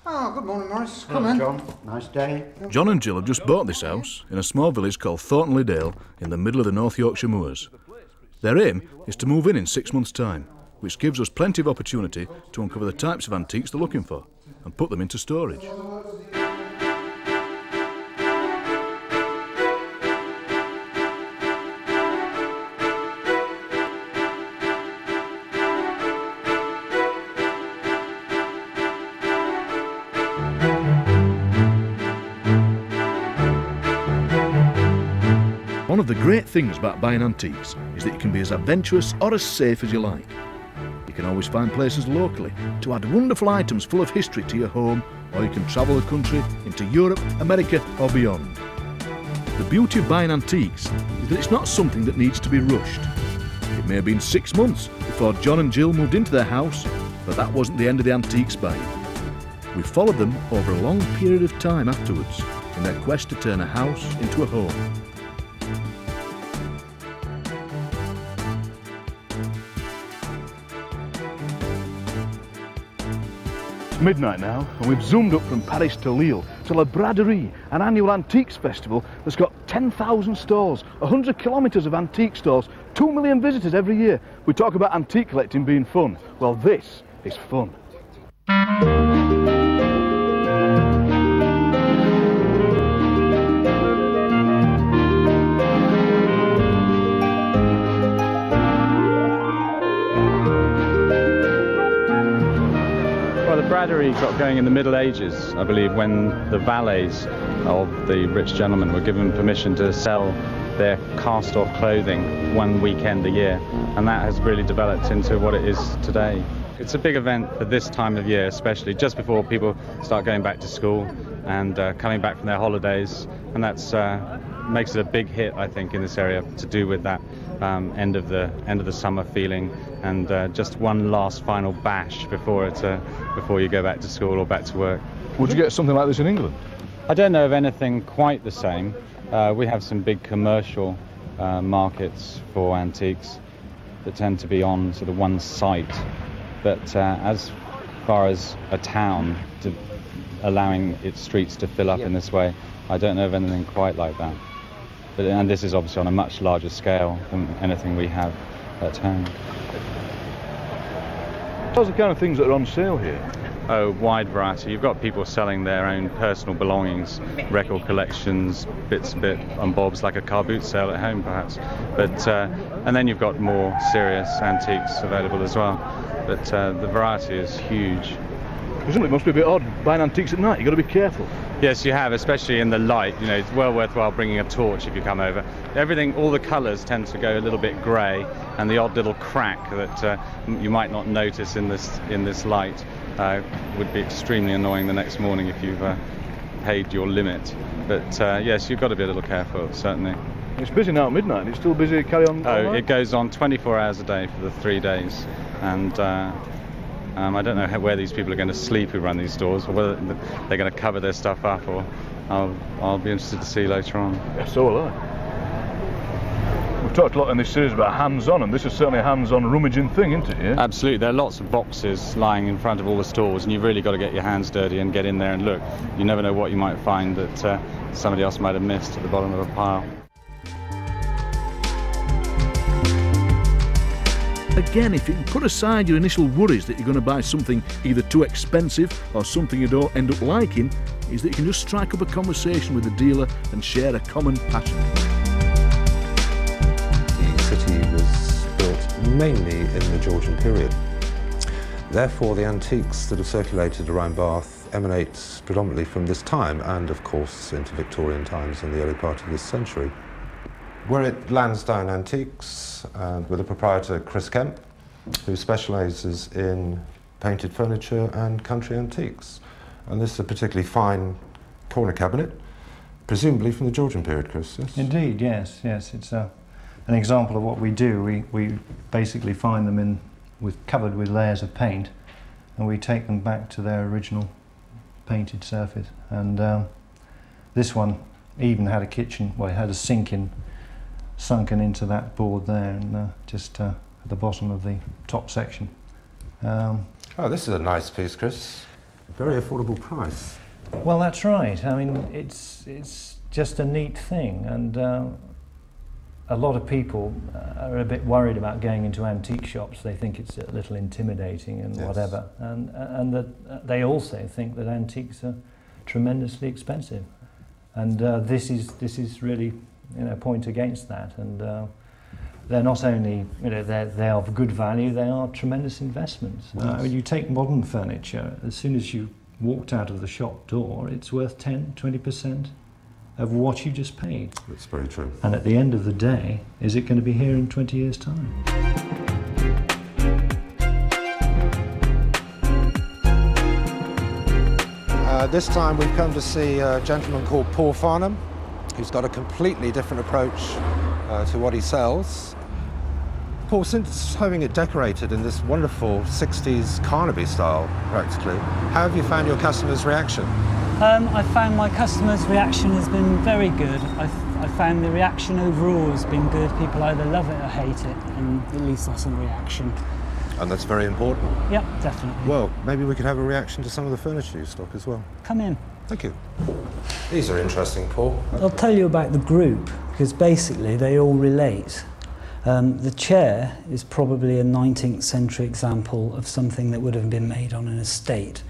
Oh, good morning, Maurice. Come in. John, nice day. John and Jill have just bought this house in a small village called Thornton Dale in the middle of the North Yorkshire moors. Their aim is to move in 6 months' time, which gives us plenty of opportunity to uncover the types of antiques they're looking for and put them into storage. One of the great things about buying antiques is that you can be as adventurous or as safe as you like. You can always find places locally to add wonderful items full of history to your home, or you can travel the country into Europe, America or beyond. The beauty of buying antiques is that it's not something that needs to be rushed. It may have been 6 months before John and Jill moved into their house, but that wasn't the end of the antiques buying. We followed them over a long period of time afterwards in their quest to turn a house into a home. Midnight now, and we've zoomed up from Paris to Lille to La Braderie, an annual antiques festival that's got 10,000 stalls, 100 kilometres of antique stores, 2 million visitors every year. We talk about antique collecting being fun. Well, this is fun. Braderie got going in the Middle Ages, I believe, when the valets of the rich gentlemen were given permission to sell their cast-off clothing one weekend a year, and that has really developed into what it is today. It's a big event for this time of year, especially just before people start going back to school and coming back from their holidays, and that's makes it a big hit, I think, in this area, to do with that end of the summer feeling, and just one last final bash before you go back to school or back to work. Would you get something like this in England? I don't know of anything quite the same. We have some big commercial markets for antiques that tend to be on sort of one site, but as far as a town allowing its streets to fill up in this way, I don't know of anything quite like that. And this is obviously on a much larger scale than anything we have at home. What's the kind of things that are on sale here? Oh, wide variety. You've got people selling their own personal belongings, record collections, bits and bobs, like a car boot sale at home perhaps. But and then you've got more serious antiques available as well. But the variety is huge. Presumably it must be a bit odd buying antiques at night. You've got to be careful. Yes, you have, especially in the light. You know, it's well worthwhile bringing a torch if you come over. Everything, all the colours tend to go a little bit grey, and the odd little crack that you might not notice in this light would be extremely annoying the next morning if you've paid your limit. But yes, you've got to be a little careful, certainly. It's busy now at midnight, and it's still busy to carry on? Oh, it goes on 24 hours a day for the 3 days, and I don't know where these people are going to sleep who run these stores, or whether they're going to cover their stuff up, or I'll be interested to see later on. Yeah, so will I. We've talked a lot in this series about hands-on, and this is certainly a hands-on rummaging thing, isn't it? Yeah? Absolutely. There are lots of boxes lying in front of all the stores, and you've really got to get your hands dirty and get in there and look. You never know what you might find that somebody else might have missed at the bottom of a pile. Again, if you can put aside your initial worries that you're going to buy something either too expensive or something you don't end up liking, is that you can just strike up a conversation with the dealer and share a common passion. The city was built mainly in the Georgian period. Therefore, the antiques that have circulated around Bath emanate predominantly from this time, and of course into Victorian times in the early part of this century. We're at Lansdowne Antiques with the proprietor Chris Kemp, who specialises in painted furniture and country antiques. And this is a particularly fine corner cabinet, presumably from the Georgian period, Chris. Yes? Indeed, yes. It's an example of what we do. We basically find them covered with layers of paint, and we take them back to their original painted surface. And this one even had a kitchen, well, it had a sink sunken into that board there, and just at the bottom of the top section. Oh, this is a nice piece, Chris. very affordable price. Well, that's right. I mean, it's just a neat thing, and a lot of people are a bit worried about going into antique shops. They think it's a little intimidating and yes. whatever, and that they also think that antiques are tremendously expensive, and this is really, you know, a point against that. And they're not only, you know, they're of good value, they are tremendous investments. Yes. You take modern furniture, as soon as you walked out of the shop door, it's worth 10-20% of what you just paid. That's very true. And at the end of the day, is it going to be here in 20 years' time? This time we've come to see a gentleman called Paul Farnham, who's got a completely different approach to what he sells. Paul, since having it decorated in this wonderful 60s Carnaby style, practically, how have you found your customers' reaction? I found my customers' reaction has been very good. I found the reaction overall has been good. People either love it or hate it, and at least that's a reaction. And that's very important. Yep, definitely. Well, maybe we could have a reaction to some of the furniture you stock as well. Come in. Thank you. These are interesting, Paul. I'll tell you about the group, because basically they all relate. The chair is probably a 19th century example of something that would have been made on an estate.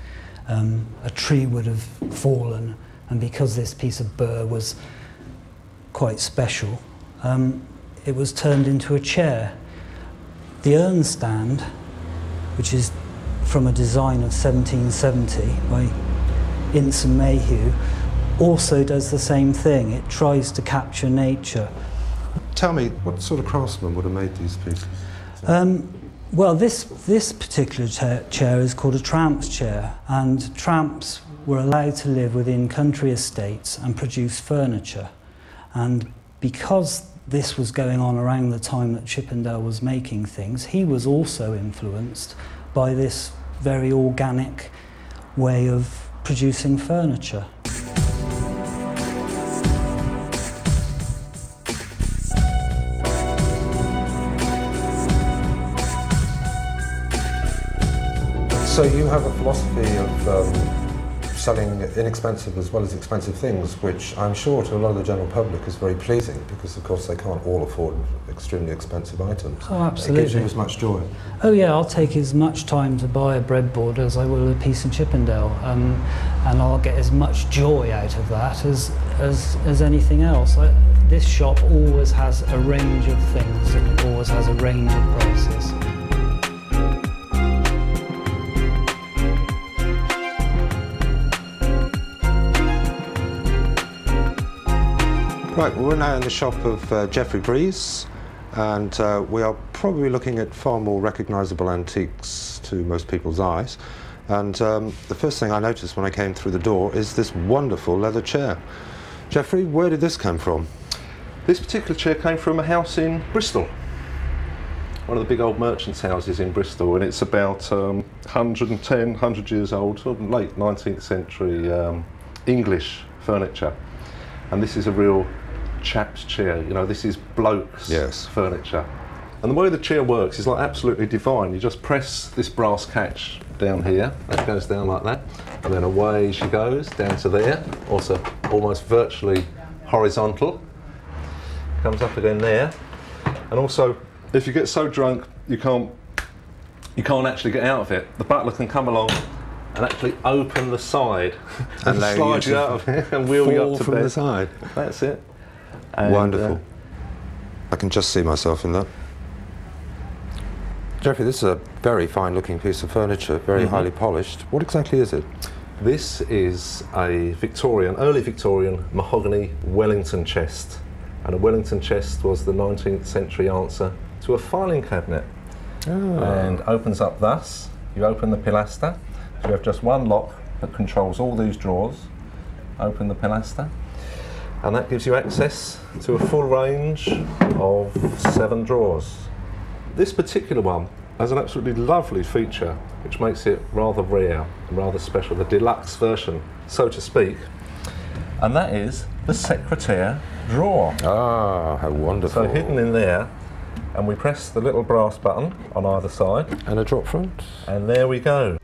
A tree would have fallen, and because this piece of burr was quite special, it was turned into a chair. The urn stand, which is from a design of 1770 by Ince and Mayhew, also does the same thing. It tries to capture nature. Tell me, what sort of craftsman would have made these pieces? Well, this particular chair is called a tramps chair, and tramps were allowed to live within country estates and produce furniture. And because this was going on around the time that Chippendale was making things, he was also influenced by this very organic way of producing furniture. So you have a philosophy of selling inexpensive as well as expensive things, which I'm sure to a lot of the general public is very pleasing, because of course they can't all afford extremely expensive items. Oh, absolutely. It gives you as much joy. Oh yeah, I'll take as much time to buy a breadboard as I will a piece of Chippendale, and I'll get as much joy out of that as anything else. This shop always has a range of things, and it always has a range of prices. Right, well, we're now in the shop of Geoffrey Breeze, and we are probably looking at far more recognisable antiques to most people's eyes. And the first thing I noticed when I came through the door is this wonderful leather chair. Geoffrey, where did this come from? This particular chair came from a house in Bristol, one of the big old merchants' houses in Bristol, and it's about 100 years old, sort of late 19th century English furniture. And this is a real chap's chair, you know, this is bloke's furniture. And the way the chair works is like absolutely divine. You just press this brass catch down here, that goes down like that, and then away she goes down to there, also almost virtually horizontal, comes up again there. And also, if you get so drunk you can't actually get out of it, the butler can come along and actually open the side and slide you out of it and wheel you up to from bed. the side. That's it. And, wonderful. I can just see myself in that. Geoffrey, this is a very fine looking piece of furniture, very highly polished. What exactly is it? This is a Victorian, early Victorian mahogany Wellington chest. And a Wellington chest was the 19th century answer to a filing cabinet. And opens up thus. You open the pilaster. You have just one lock that controls all these drawers. Open the pilaster, and that gives you access to a full range of 7 drawers. This particular one has an absolutely lovely feature which makes it rather rare and rather special, the deluxe version, so to speak, and that is the secretaire drawer. Ah, how wonderful. So hidden in there, and we press the little brass button on either side. And a drop front. And there we go.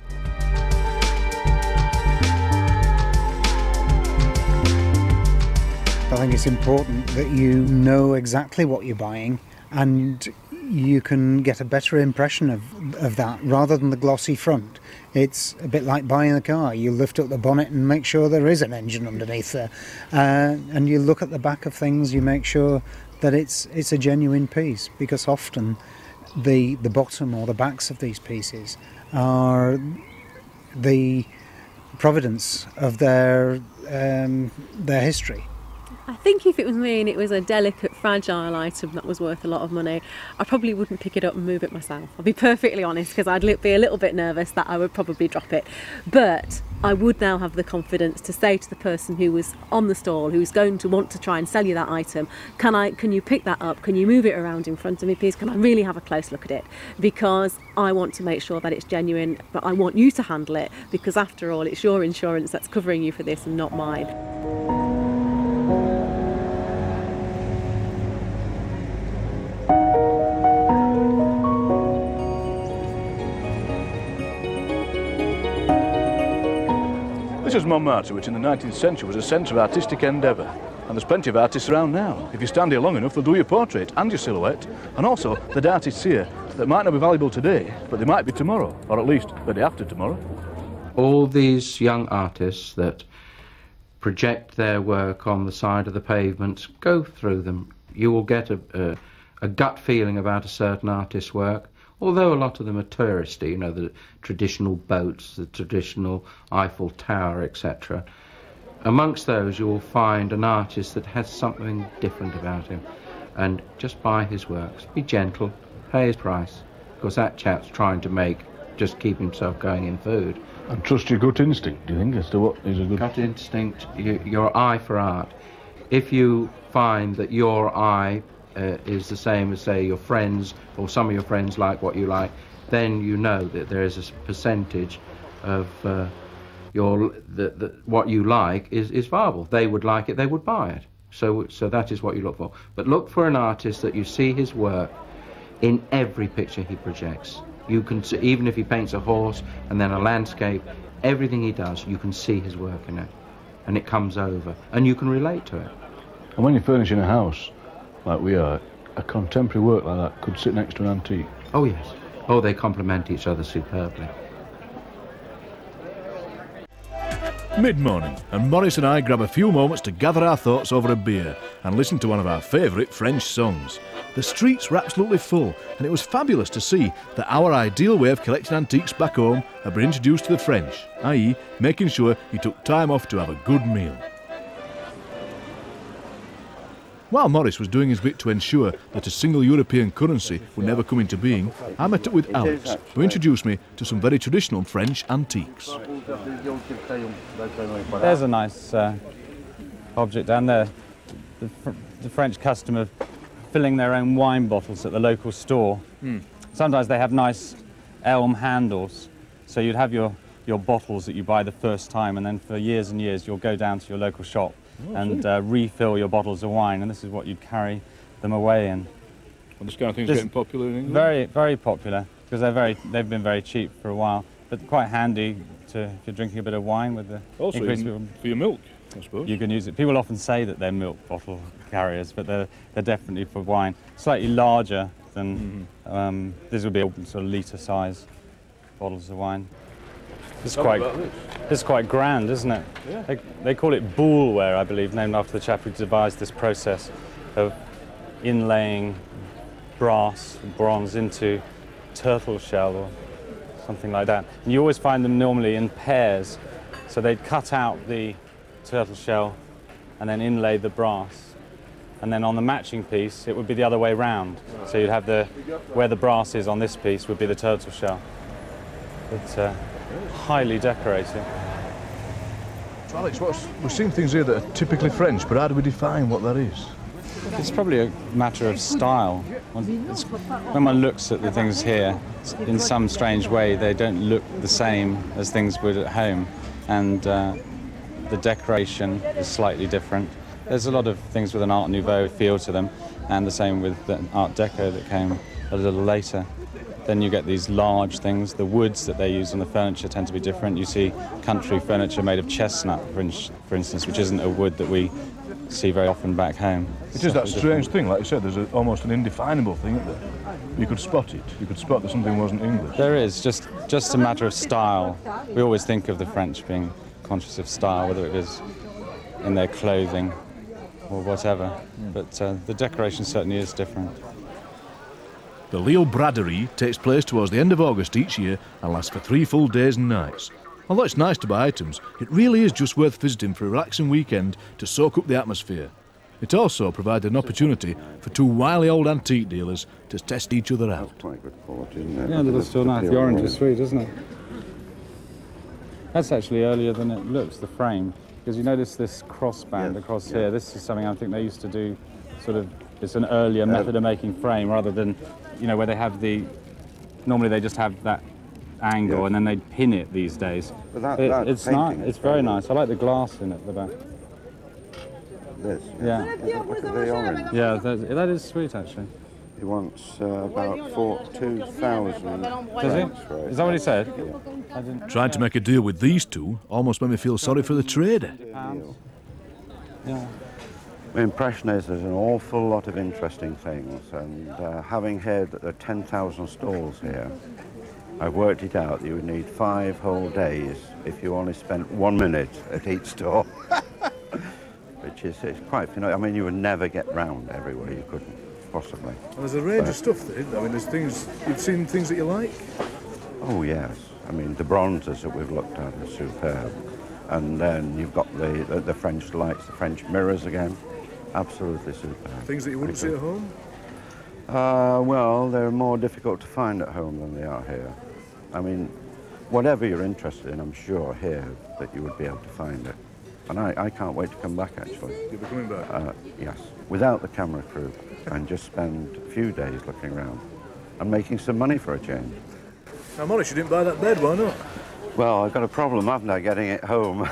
think it's important that you know exactly what you're buying, and you can get a better impression of that rather than the glossy front. It's a bit like buying a car. You lift up the bonnet and make sure there is an engine underneath there, and you look at the back of things, you make sure that it's a genuine piece, because often the bottom or the backs of these pieces are the providence of their history. I think if it was me and it was a delicate, fragile item that was worth a lot of money, I probably wouldn't pick it up and move it myself. I'll be perfectly honest, because I'd be a little bit nervous that I would probably drop it. But I would now have the confidence to say to the person who was on the stall, who's going to want to try and sell you that item, can you pick that up? Can you move it around in front of me, please? Can I really have a close look at it? Because I want to make sure that it's genuine, but I want you to handle it, because after all, it's your insurance that's covering you for this and not mine. This is Montmartre, which in the 19th century was a centre of artistic endeavour. And there's plenty of artists around now. If you stand here long enough, they'll do your portrait and your silhouette. And also, the artists here that might not be valuable today, but they might be tomorrow, or at least the day after tomorrow. All these young artists that project their work on the side of the pavement, go through them. You will get a gut feeling about a certain artist's work. Although a lot of them are touristy, you know, the traditional boats, the traditional Eiffel Tower, etc. Amongst those you will find an artist that has something different about him. And just buy his works. Be gentle, pay his price, because that chap's trying to just keep himself going in food. And trust your gut instinct, do you think, as to what is a good... Gut instinct, your eye for art. If you find that your eye is the same as, say, your friends, or some of your friends like what you like, then you know that there is a percentage of what you like is viable. They would like it, they would buy it. So that is what you look for. But look for an artist that you see his work in every picture he projects. You can see, even if he paints a horse and then a landscape, everything he does, you can see his work in it, and it comes over, and you can relate to it. And when you're furnishing a house, like we are, a contemporary work like that could sit next to an antique. Oh yes. Oh, they complement each other superbly. Mid-morning, and Maurice and I grab a few moments to gather our thoughts over a beer and listen to one of our favourite French songs. The streets were absolutely full, and it was fabulous to see that our ideal way of collecting antiques back home had been introduced to the French, i.e. making sure you took time off to have a good meal. While Maurice was doing his bit to ensure that a single European currency would never come into being, I met up with Alex, who introduced me to some very traditional French antiques. There's a nice object down there. The French custom of filling their own wine bottles at the local store. Sometimes they have nice elm handles, so you'd have your bottles that you buy the first time, and then for years and years you'll go down to your local shop and refill your bottles of wine, and this is what you'd carry them away in. Well, this kind of thing's getting popular in England? Very, very popular, because they've been very cheap for a while, but quite handy if you're drinking a bit of wine with the also for your milk, I suppose. You can use it. People often say that they're milk bottle carriers, but they're definitely for wine. Slightly larger than this would be a sort of litre size bottles of wine. It's quite grand, isn't it? Yeah. They call it bouleware, I believe, named after the chap who devised this process of inlaying brass, bronze into turtle shell or something like that. And you always find them normally in pairs. So they'd cut out the turtle shell and then inlay the brass. And then on the matching piece, it would be the other way round. So you'd have where the brass is on this piece would be the turtle shell. It's highly decorated. So Alex, we've seen things here that are typically French, but how do we define what that is? It's probably a matter of style. When one looks at the things here, in some strange way, they don't look the same as things would at home, and the decoration is slightly different. There's a lot of things with an Art Nouveau feel to them, and the same with the Art Deco that came a little later. Then you get these large things. The woods that they use on the furniture tend to be different. You see country furniture made of chestnut, for instance, which isn't a wood that we see very often back home. It is that strange thing, like you said, there's almost an indefinable thing, isn't there? You could spot it. You could spot that something wasn't English. There is, just a matter of style. We always think of the French being conscious of style, whether it is in their clothing or whatever, but the decoration certainly is different. The Lille Braderie takes place towards the end of August each year and lasts for 3 full days and nights. Although it's nice to buy items, it really is just worth visiting for a relaxing weekend to soak up the atmosphere. It also provided an opportunity for 2 wily old antique dealers to test each other out. That's quite good quality, isn't it? Yeah, but it's still nice. The orange is sweet, isn't it? That's actually earlier than it looks, the frame. Because you notice this crossband across here. This is something I think they used to do, sort of, it's an earlier method of making frame rather than, you know, where they have the, normally they just have that angle and then they pin it these days. But it's nice. It's very nice. I like the glass in it at the back. This? Yeah. Look at the orange. Yeah, that is sweet actually. He wants about 2,000. Does he? Is that what he said? Yeah. Trying to make a deal with these two almost made me feel sorry for the trader. Yeah. My impression is there's an awful lot of interesting things, and having heard that there are 10,000 stalls here, I've worked it out that you would need 5 whole days if you only spent 1 minute at each stall. Which is it's quite, you know, I mean, you would never get round everywhere, you couldn't possibly. And there's a range of stuff there, isn't there? I mean, there's things, you've seen things that you like? Oh yes, I mean, the bronzes that we've looked at are superb. And then you've got the French lights, the French mirrors again, absolutely superb. Things that you wouldn't see at home? Well, they're more difficult to find at home than they are here. I mean, whatever you're interested in, I'm sure here that you would be able to find it. And I can't wait to come back, actually. You'll be coming back? Yes, without the camera crew, and just spend a few days looking around and making some money for a change. Now, Maurice, you didn't buy that bed, why not? Well, I've got a problem, haven't I, getting it home?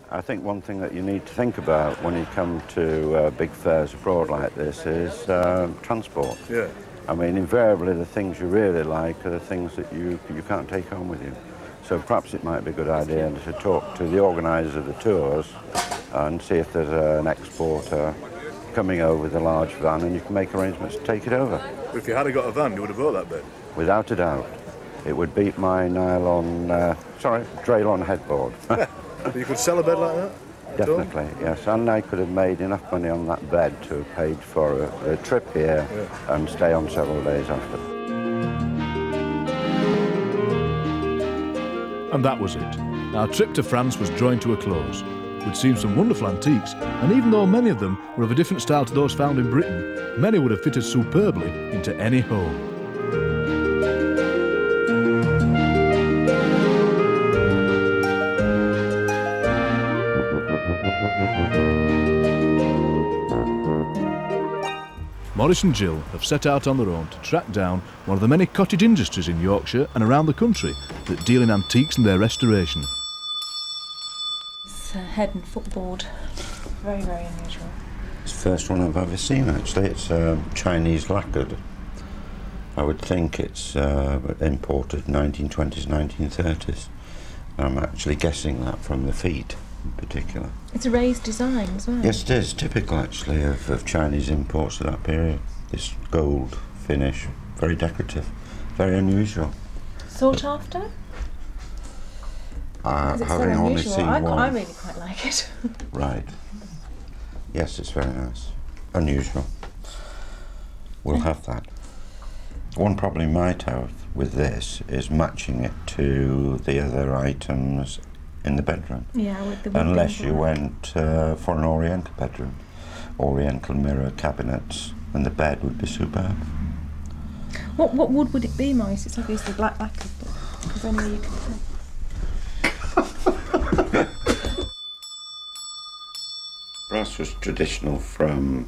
I think one thing that you need to think about when you come to big fairs abroad like this is transport. Yeah. I mean, invariably the things you really like are the things that you can't take home with you. So perhaps it might be a good idea to talk to the organisers of the tours and see if there's an exporter coming over with a large van and you can make arrangements to take it over. But if you had got a van, you would have bought that bed? Without a doubt. It would beat my Draylon headboard. You could sell a bed like that? Definitely, yes. And I could have made enough money on that bed to have paid for a trip here and stay on several days after. And that was it. Our trip to France was drawing to a close. We'd seen some wonderful antiques, and even though many of them were of a different style to those found in Britain, many would have fitted superbly into any home. Maurice and Jill have set out on their own to track down one of the many cottage industries in Yorkshire and around the country that deal in antiques and their restoration. It's a head and footboard. Very, very unusual. It's the first one I've ever seen, actually. It's Chinese lacquered. I would think it's imported 1920s, 1930s. I'm actually guessing that from the feet in particular. It's a raised design as well. Yes, it is. Typical, actually, of Chinese imports of that period. This gold finish, very decorative, very unusual. Sought after? Having only seen one. I really quite like it. Right. Yes, it's very nice. Unusual. We'll have that. One problem you might have with this is matching it to the other items in the bedroom. Yeah, with the unless you went for an Oriental bedroom, Oriental mirror cabinets, and the bed would be superb. What wood would it be, Maurice? It's obviously black lacquer, but because only you can tell. Brass was traditional from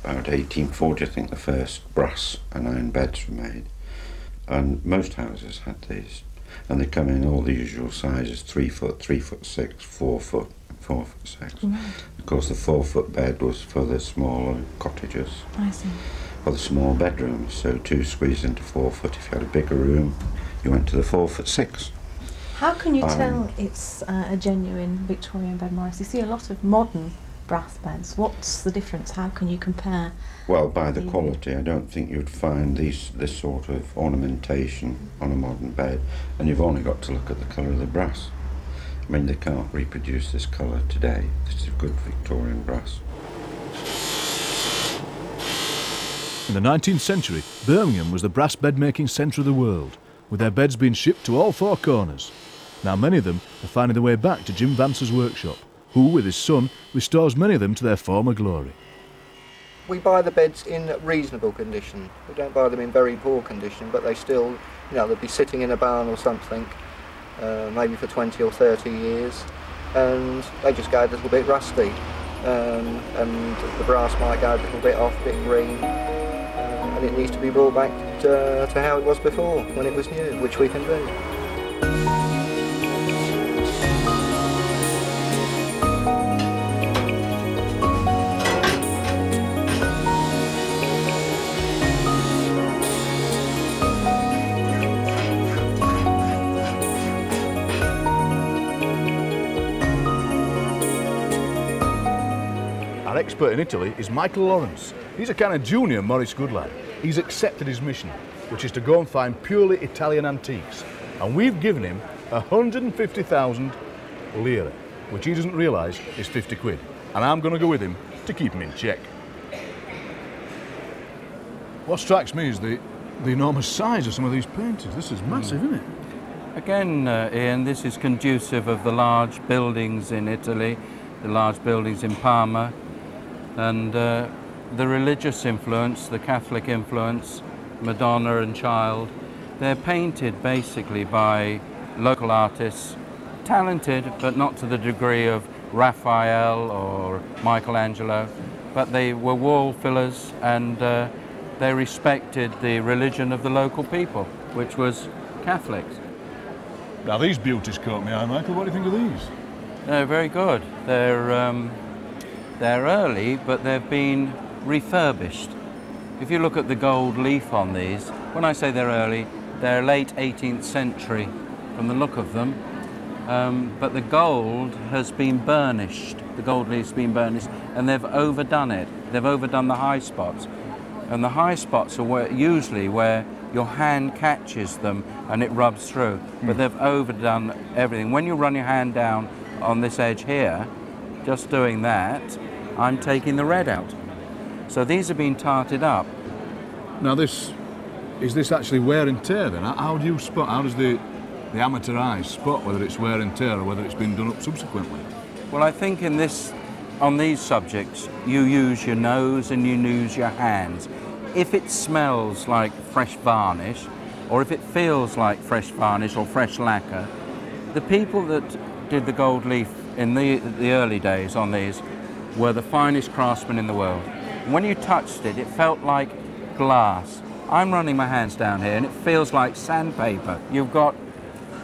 about 1840, I think the first brass and iron beds were made. And most houses had these. And they come in all the usual sizes, 3 foot, 3'6", 4 foot, 4'6". Right. Of course, the 4 foot bed was for the smaller cottages. I see. For the small bedrooms, so 2 squeezed into 4 foot. If you had a bigger room, you went to the 4'6". How can you tell it's a genuine Victorian bed, Maurice? You see a lot of modern brass beds. What's the difference? How can you compare? Well, by the quality. I don't think you'd find this sort of ornamentation on a modern bed, and you've only got to look at the colour of the brass. I mean, they can't reproduce this colour today. This is good Victorian brass. In the 19th century, Birmingham was the brass bed-making centre of the world, with their beds being shipped to all four corners. Now many of them are finding their way back to Jim Vance's workshop, who, with his son, restores many of them to their former glory. We buy the beds in reasonable condition. We don't buy them in very poor condition, but they still, you know, they'll be sitting in a barn or something, maybe for 20 or 30 years, and they just go a little bit rusty, and the brass might go a little bit off, a bit green, and it needs to be brought back to how it was before, when it was new, which we can do. Our expert in Italy is Michael Lawrence. He's a kind of junior Maurice Goodlad. He's accepted his mission, which is to go and find purely Italian antiques. And we've given him 150,000 lire, which he doesn't realise is 50 quid. And I'm going to go with him to keep him in check. What strikes me is the enormous size of some of these paintings. This is massive, isn't it? Again, Ian, this is conducive of the large buildings in Italy, the large buildings in Parma, and the religious influence, the Catholic influence, Madonna and Child. They're painted basically by local artists, talented but not to the degree of Raphael or Michelangelo, but they were wall fillers, and they respected the religion of the local people, which was Catholics. Now these beauties caught my eye, Michael. What do you think of these? They're very good. They're early, but they've been refurbished. If you look at the gold leaf on these, when I say they're early, they're late 18th century from the look of them, but the gold has been burnished. The gold leaf's been burnished, and they've overdone it. They've overdone the high spots, and the high spots are usually where your hand catches them and it rubs through, but they've overdone everything. When you run your hand down on this edge here, just doing that, I'm taking the red out. So these have been tarted up. Now is this actually wear and tear then? How do you spot, how does the amateur eye spot whether it's wear and tear or whether it's been done up subsequently? Well, I think on these subjects, you use your nose and you use your hands. If it smells like fresh varnish, or if it feels like fresh varnish or fresh lacquer, the people that did the gold leaf in the early days on these were the finest craftsmen in the world. When you touched it, it felt like glass. I'm running my hands down here and it feels like sandpaper. You've got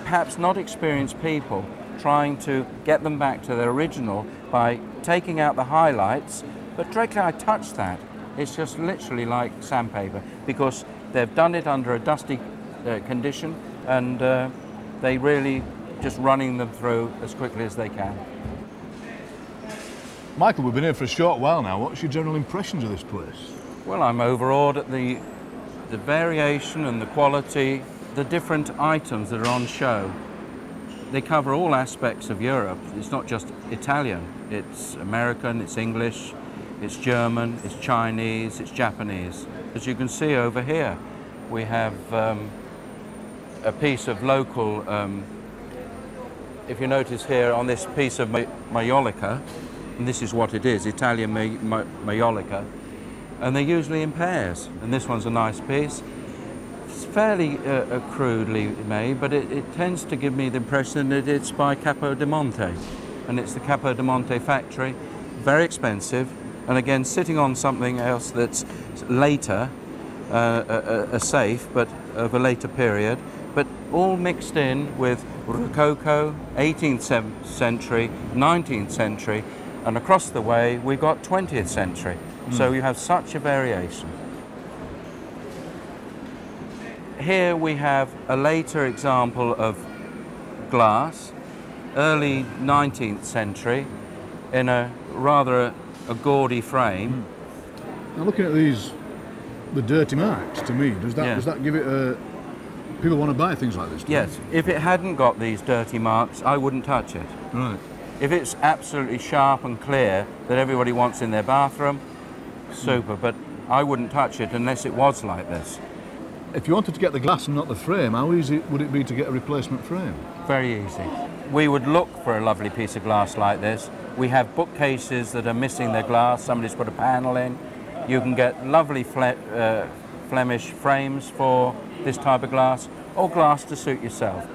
perhaps not experienced people trying to get them back to their original by taking out the highlights, but directly I touch that, it's just literally like sandpaper, because they've done it under a dusty condition, and they really just running them through as quickly as they can. Michael, we've been here for a short while now. What's your general impressions of this place? Well, I'm overawed at the variation and the quality, the different items that are on show. They cover all aspects of Europe. It's not just Italian, it's American, it's English, it's German, it's Chinese, it's Japanese. As you can see over here, we have a piece of local, if you notice here on this piece of maiolica, and this is what it is, Italian maiolica, and they're usually in pairs, and this one's a nice piece. It's fairly crudely made, but it tends to give me the impression that it's by Capodimonte, and it's the Capodimonte factory, very expensive, and again sitting on something else that's later, a safe, but of a later period, but all mixed in with Rococo, 18th century, 19th century, and across the way we've got 20th century. So you have such a variation. Here we have a later example of glass, early 19th century. in a rather a gaudy frame. Now looking at these, the dirty marks, to me, does that give it a... People want to buy things like this? Yes. If it hadn't got these dirty marks, I wouldn't touch it. Right. If it's absolutely sharp and clear that everybody wants in their bathroom, super, but I wouldn't touch it unless it was like this. If you wanted to get the glass and not the frame, how easy would it be to get a replacement frame? Very easy. We would look for a lovely piece of glass like this. We have bookcases that are missing their glass, somebody's put a panel in. You can get lovely Flemish frames for this type of glass, or glass to suit yourself.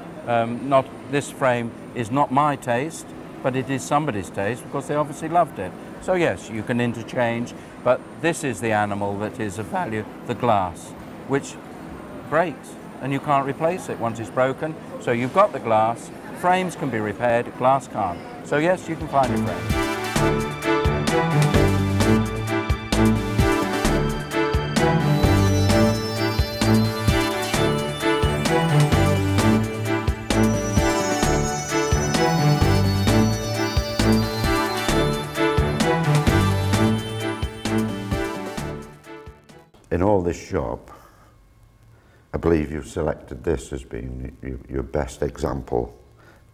This frame is not my taste, but it is somebody's taste because they obviously loved it. So yes, you can interchange, but this is the animal that is of value, the glass, which breaks and you can't replace it once it's broken. So you've got the glass, frames can be repaired, glass can't. So yes, you can find a frame. In all this shop, I believe you've selected this as being your best example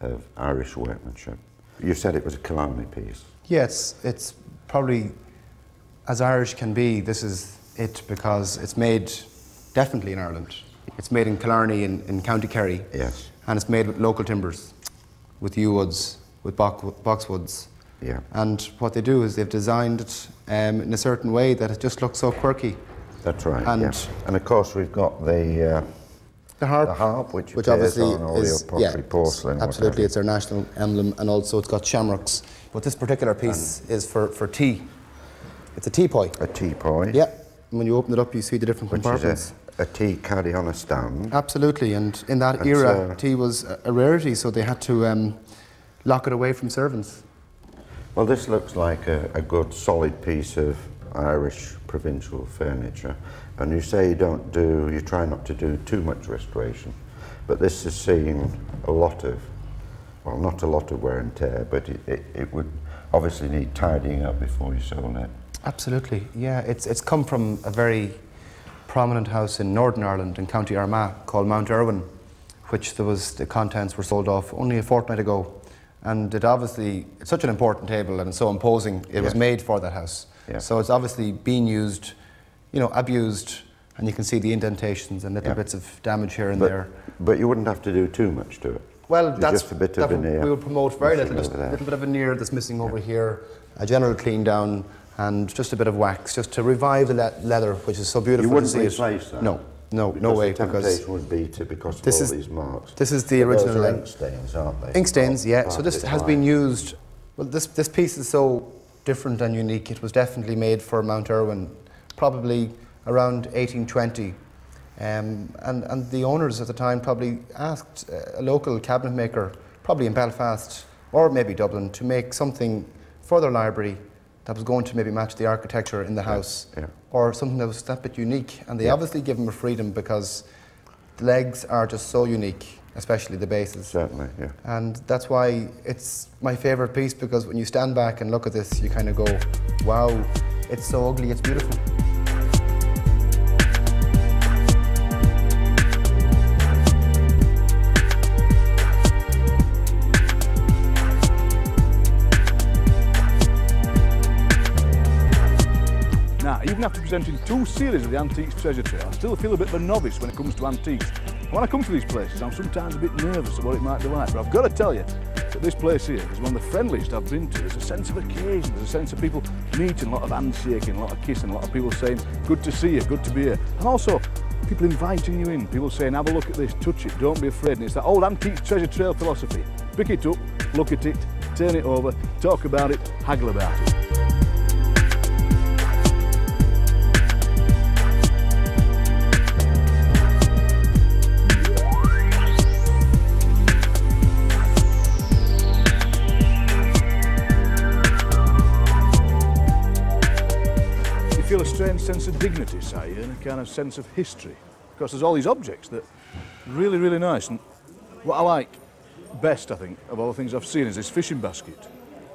of Irish workmanship. You said it was a Killarney piece. Yes, it's probably as Irish can be. This is it because it's made definitely in Ireland. It's made in Killarney in County Kerry. Yes. And it's made with local timbers, with yew woods, with boxwoods. Yeah. And what they do is they've designed it in a certain way that it just looks so quirky. That's right. And of course we've got the harp, which obviously on all your pottery, porcelain. Absolutely, it's our national emblem, and also it's got shamrocks. But this particular piece is for tea. It's a teapoy. A teapoy. Yeah. And when you open it up, you see the different compartments. Which is a tea caddy on a stand. Absolutely, and in that era, tea was a rarity, so they had to lock it away from servants. Well, this looks like a good, solid piece of Irish provincial furniture, and you say you try not to do too much restoration, but this has seen a lot of, well, not a lot of wear and tear, but it would obviously need tidying up before you sold it. Absolutely, yeah. It's come from a very prominent house in Northern Ireland in County Armagh called Mount Irwin, which the contents were sold off only a fortnight ago, and it's such an important table and it's so imposing. It was made for that house. Yeah. So it's obviously been used, abused, and you can see the indentations and little bits of damage here and there. But you wouldn't have to do too much to it. Well, that's just a bit of veneer. We would promote very little, just a little bit of veneer that's missing over here, a general clean down, and just a bit of wax, just to revive the leather, which is so beautiful. You wouldn't to see replace that? No way. The temptation would be because of all these marks. This is the original. Those are ink stains, aren't they? Ink stains, yeah. So this has been used. Well, this piece is so different and unique. It was definitely made for Mount Irwin, probably around 1820. And the owners at the time probably asked a local cabinet maker, probably in Belfast or maybe Dublin, to make something for their library that was going to maybe match the architecture in the house, or something that was that bit unique. And they obviously give them a freedom because the legs are just so unique, especially the bases. Certainly, yeah. And that's why it's my favourite piece, because when you stand back and look at this, you kind of go, wow, it's so ugly, it's beautiful. Now, even after presenting 2 series of the Antiques Treasure Trail, I still feel a bit of a novice when it comes to antiques. When I come to these places, I'm sometimes a bit nervous of what it might be like, but I've got to tell you that this place here is one of the friendliest I've been to. There's a sense of occasion, there's a sense of people meeting, a lot of handshaking, a lot of kissing, a lot of people saying, good to see you, good to be here. And also, people inviting you in, people saying, have a look at this, touch it, don't be afraid. And it's that old Antiques Treasure Trail philosophy. Pick it up, look at it, turn it over, talk about it, haggle about it. Feel a strange sense of dignity, say, and a kind of sense of history, because there's all these objects that are really, really nice. And what I like best, I think, of all the things I've seen is this fishing basket.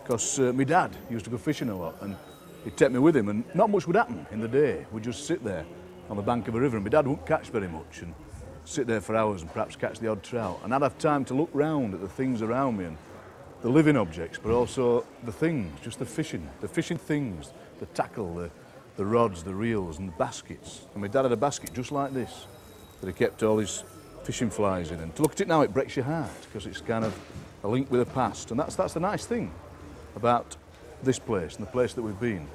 because my dad used to go fishing a lot, and he'd take me with him, and not much would happen in the day. We'd just sit there on the bank of a river, and my dad wouldn't catch very much, and sit there for hours and perhaps catch the odd trout. And I'd have time to look round at the things around me, and the living objects, but also the things, just the fishing things, the tackle, the rods, the reels, and the baskets. And my dad had a basket just like this that he kept all his fishing flies in. And to look at it now, it breaks your heart, because it's kind of a link with the past. And that's the nice thing about this place and the place that we've been.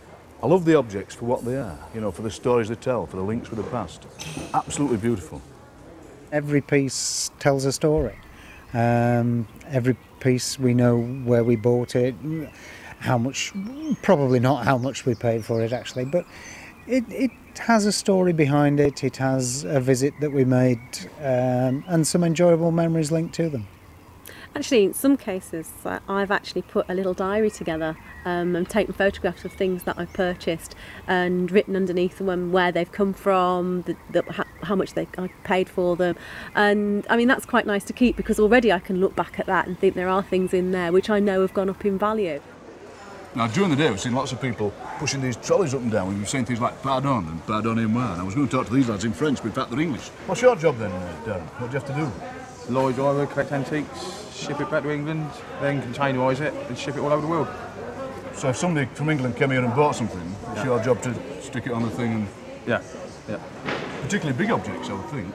I love the objects for what they are, you know, for the stories they tell, for the links with the past. Absolutely beautiful. Every piece tells a story. Every piece, we know where we bought it, how much, probably not how much we paid for it actually, but it has a story behind it. It has a visit that we made, and some enjoyable memories linked to them. Actually, in some cases, I've actually put a little diary together and taken photographs of things that I've purchased and written underneath them where they've come from, how much I paid for them. And I mean, that's quite nice to keep, because already I can look back at that and think there are things in there which I know have gone up in value. Now, during the day, we've seen lots of people pushing these trolleys up and down. We've seen things like pardon and pardonnez-moi. And I was going to talk to these lads in French, but in fact they're English. What's your job then, Darren? What do you have to do? Lorry driver, collect antiques, ship it back to England, then containerise it and ship it all over the world. So if somebody from England came here and bought something, it's your job to stick it on the thing and... Yeah. Particularly big objects, I would think.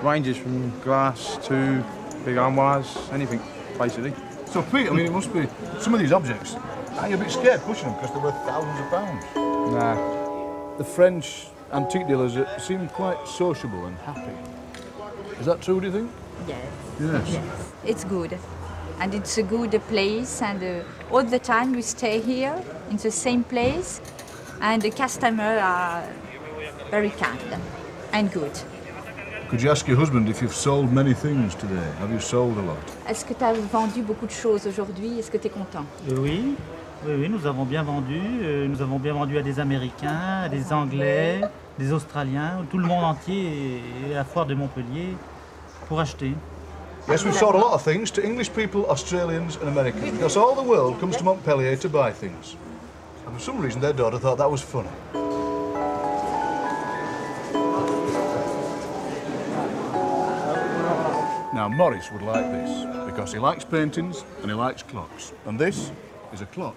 Ranges from glass to big armoires, anything, basically. So Pete, I mean, it must be... Some of these objects, are you a bit scared pushing them because they're worth thousands of pounds? Nah. The French antique dealers seem quite sociable and happy. Is that true, do you think? Yes. It's good. And it's a good place, and all the time we stay here in the same place, and the customers are very kind and good. Could you ask your husband if you've sold many things today? Have you sold a lot? Est-ce que tu as vendu beaucoup de choses aujourd'hui? Est-ce que tu es content? Oui, nous avons bien vendu. Nous avons bien vendu à des Américains, à des Anglais, des Australiens. Tout le monde entier est à la foire de Montpellier pour acheter. Yes, we've sold a lot of things to English people, Australians and Americans, because all the world comes to Montpellier to buy things. And for some reason their daughter thought that was funny. Now Maurice would like this, because he likes paintings and he likes clocks. And this is a clock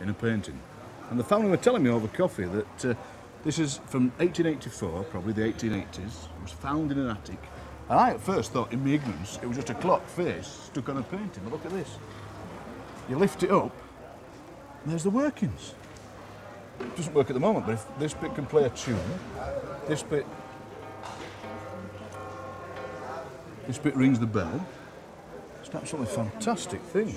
in a painting. And the family were telling me over coffee that this is from 1884, probably the 1880s. It was found in an attic. And I at first thought, in my ignorance, it was just a clock face stuck on a painting. But look at this. You lift it up, and there's the workings. It doesn't work at the moment, but if this bit can play a tune, this bit rings the bell. It's an absolutely fantastic thing.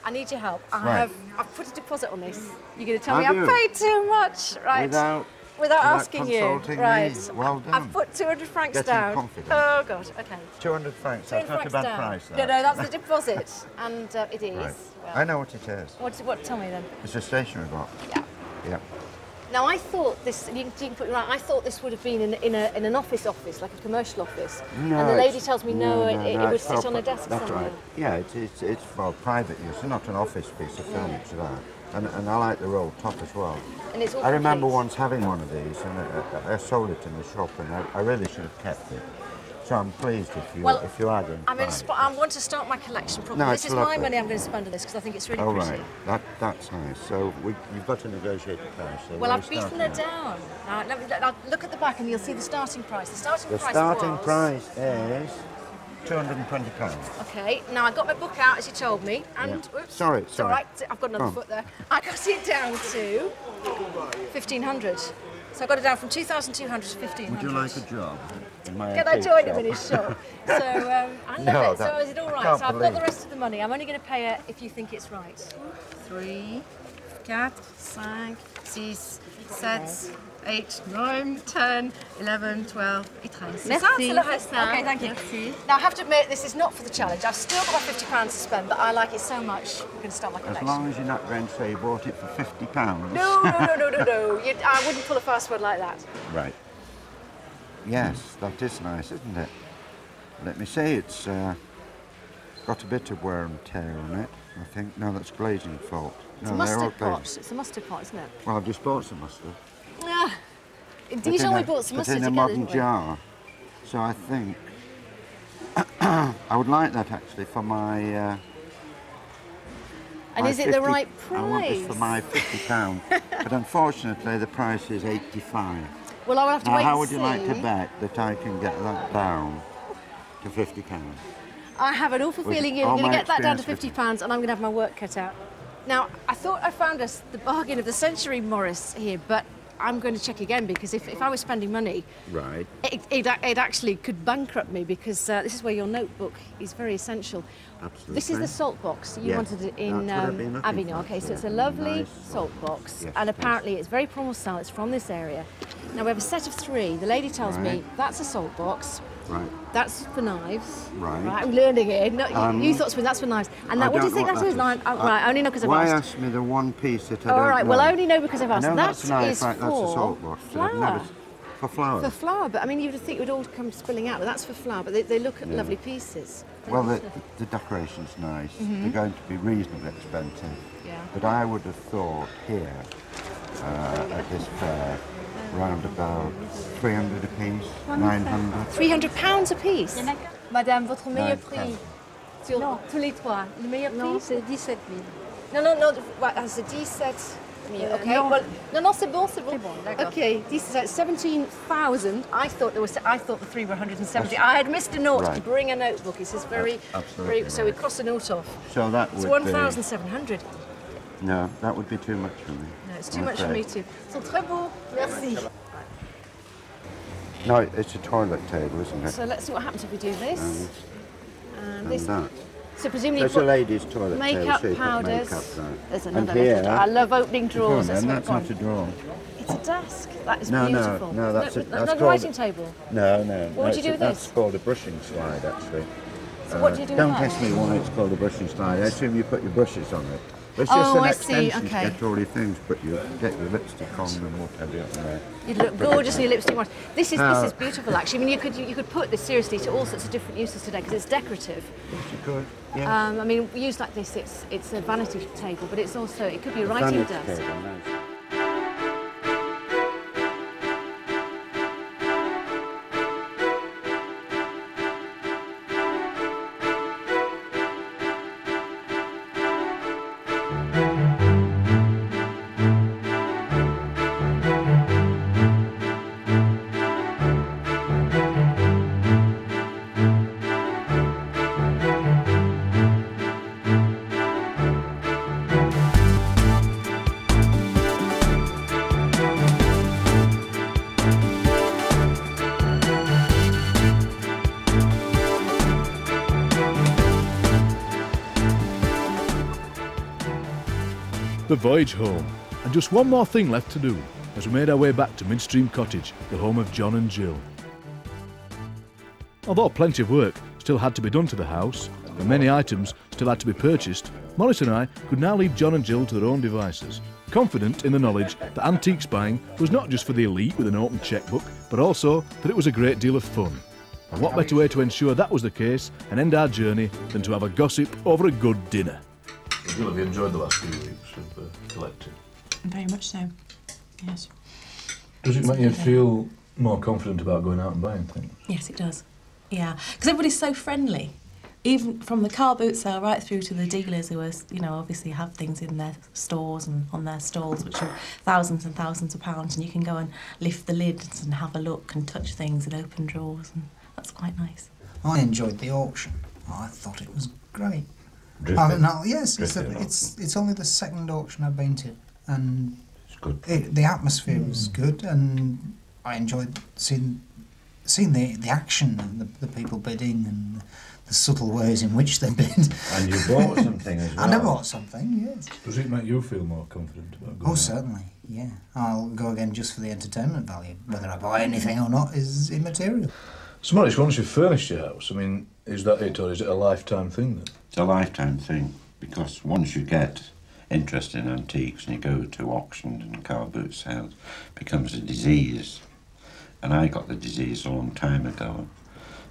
I need your help. Right. I've put a deposit on this. You're going to tell me I paid too much, right? Without asking you, right? Me. Well done. I've put 200 francs Getting down. confident. Oh God, okay. 200 francs. That's not a bad price. That. No, that's the deposit, and it is. Right. Well, I know what it is. What? Tell me then. It's a stationery box. Yeah. Now I thought this. You can put it right. I thought this would have been in an office, like a commercial office. No, and the lady tells me no, it would it's sit on a desk That's somewhere. right. Yeah, it's for private use. It's not an office piece of furniture. That. And I like the roll top as well. And it's all I remember complete. once having one of these, and I sold it in the shop, and I really should have kept it. So I'm pleased if you are going to buy it. I want to start my collection properly. No, this is my money I'm going to spend on this because I think it's really pretty. Right. That's nice. So you've got to negotiate the price. So Well, I've beaten her down. Now, look at the back and you'll see the starting price. The starting price is £220. Okay, now I got my book out as you told me, and oops, Sorry. it's all right. I've got another foot there. I got it down to 1,500. So I got it down from 2,200 to 1,500. Would you like a job? Can I join him in his shop? So I love it. So is it all right? So I've got the rest of the money. I'm only going to pay her if you think it's right. 3, 4, 5, 6, 7, 8, 9, 10, 11, 12, 13. Merci. Okay, thank you. Merci. Now I have to admit this is not for the challenge. I've still got my £50 to spend, but I like it so much. I'm going to start my collection. As long as you're not going to say you bought it for £50. No. I wouldn't pull a fast one like that. Right. Yes, that is nice, isn't it? Let me say it's got got a bit of wear and tear on it, I think. No, that's glazing fault. It's no, a mustard pot. It's a mustard pot, isn't it? Well, I've just bought some mustard. Yeah. Dijon, we bought some mustard in a together, modern didn't we? jar. So I think I would like that actually for my. And my is it 50, the right price? I want this for my £50, but unfortunately the price is £85. Well, I'll have to now, wait how and would you see. like to bet that I can get that down to £50? I have an awful With feeling you're all going to my get that down to experience £50 and I'm going to have my work cut out. Now, I thought I found us the bargain of the century, Maurice, here, but I'm going to check again because if I was spending money, Right. it actually could bankrupt me because this is where your notebook is very essential. Absolutely. This is the salt box. You Yes, wanted it in that's what I've been looking Avignon. for. Okay, so Yeah, it's a lovely nice salt box, Yes, and yes. apparently it's very Provençal. It's from this area. Now we have a set of 3. The lady tells me Right. that's a salt box. Right. That's for knives. Right. I'm learning it. No, you thought that's for knives. And that, what do you think that is? Right, I only know because I've Why asked. ask me the one piece that I All don't right, know? well, I only know because I've asked. I know that's a That knife, is right, that's a for salt box. but I've flour. never- For flour? For flour, but I mean, you'd think it would all come spilling out, but that's for flour. But they look Yeah. lovely pieces. Well, the decoration's nice. Mhm. They're going to be reasonably expensive. Yeah. But I would have thought here, at this fair, round about 300 a piece, 900. £300 a piece. Madame, votre meilleur Nice. prix sur tous les 3. Le meilleur Non, prix c'est 17 000. Non, c'est 17 000. Okay. non. Well, no, c'est bon, c'est bon. d'accord. Okay, 17,000. I thought the 3 were 170. I had missed a note. Right. Bring a notebook. It says very, Absolutely very. So we cross a note off. So that It's would be... 1,700. No, that would be too much for me. No, it's too I'm much for me afraid. too. Ils sont très beaux. Merci. No, it's a toilet table, isn't it? So let's see what happens if we do this. And And this. that. So presumably There's you a put lady's toilet makeup table, so you put powders. makeup there. There's And another here- little drawer. I love opening Come on drawers. then, That's that's what not it's a drawer. It's a desk. That is No, beautiful. no, that's a not a writing table. No. What would you do with That's this? called a brushing slide, actually. So what do you do with Don't that? ask me why it's called a brushing slide. I assume you put your brushes on it. It's Oh, just an I see, extension okay. to get all your things, but you get your lipstick on and whatever on there. You'd look gorgeous in your lipstick. Watch. This is Now- beautiful actually. I mean, you could put this seriously to all sorts of different uses today because it's decorative. Yes, you could. Yeah. I mean, used like this, it's a vanity table, but it's also it could be a A writing vanity desk. table, nice. The voyage home, and just one more thing left to do as we made our way back to Midstream Cottage, the home of John and Jill. Although plenty of work still had to be done to the house, and many items still had to be purchased, Maurice and I could now leave John and Jill to their own devices, confident in the knowledge that antiques buying was not just for the elite with an open chequebook, but also that it was a great deal of fun. And what better way to ensure that was the case and end our journey than to have a gossip over a good dinner? Jill, have you enjoyed the last few weeks of collecting? Very much so, yes. Does it make you feel more confident about going out and buying things? Yes, it does. Yeah, because everybody's so friendly. Even from the car boot sale right through to the dealers who are, obviously have things in their stores and on their stalls, which are thousands and thousands of pounds, and you can go and lift the lids and have a look and touch things and open drawers, and that's quite nice. I enjoyed the auction. I thought it was great. Drifting. Yes, it's only the second auction I've been to, and it's good. The atmosphere was good, and I enjoyed seeing the action and the people bidding and the subtle ways in which they bid. And you bought something as well. And I bought something, yes. Does it make you feel more confident about going Oh, out? certainly, yeah. I'll go again just for the entertainment value. Whether I buy anything or not is immaterial. So, Maurice, once you've furnished your house, I mean, is that it, or is it a lifetime thing then? It's a lifetime thing, because once you get interested in antiques and you go to auctions and car boot sales, it becomes a disease. And I got the disease a long time ago.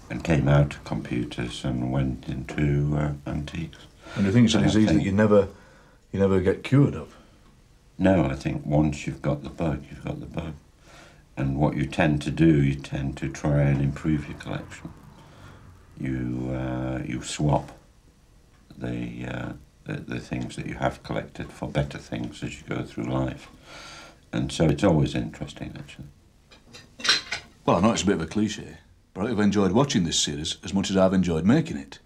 and came out of computers and went into antiques. And you think it's a disease that you never get cured of? No, I think once you've got the bug, you've got the bug. And what you tend to do, you tend to try and improve your collection. You swap the things that you have collected for better things as you go through life. And so it's always interesting, actually. Well, I know it's a bit of a cliche, but I've enjoyed watching this series as much as I've enjoyed making it.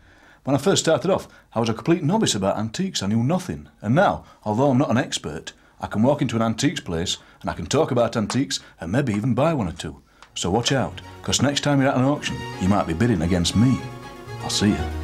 When I first started off, I was a complete novice about antiques. I knew nothing. And now, although I'm not an expert, I can walk into an antiques place and I can talk about antiques and maybe even buy one or two. So watch out, because next time you're at an auction, you might be bidding against me. I'll see you.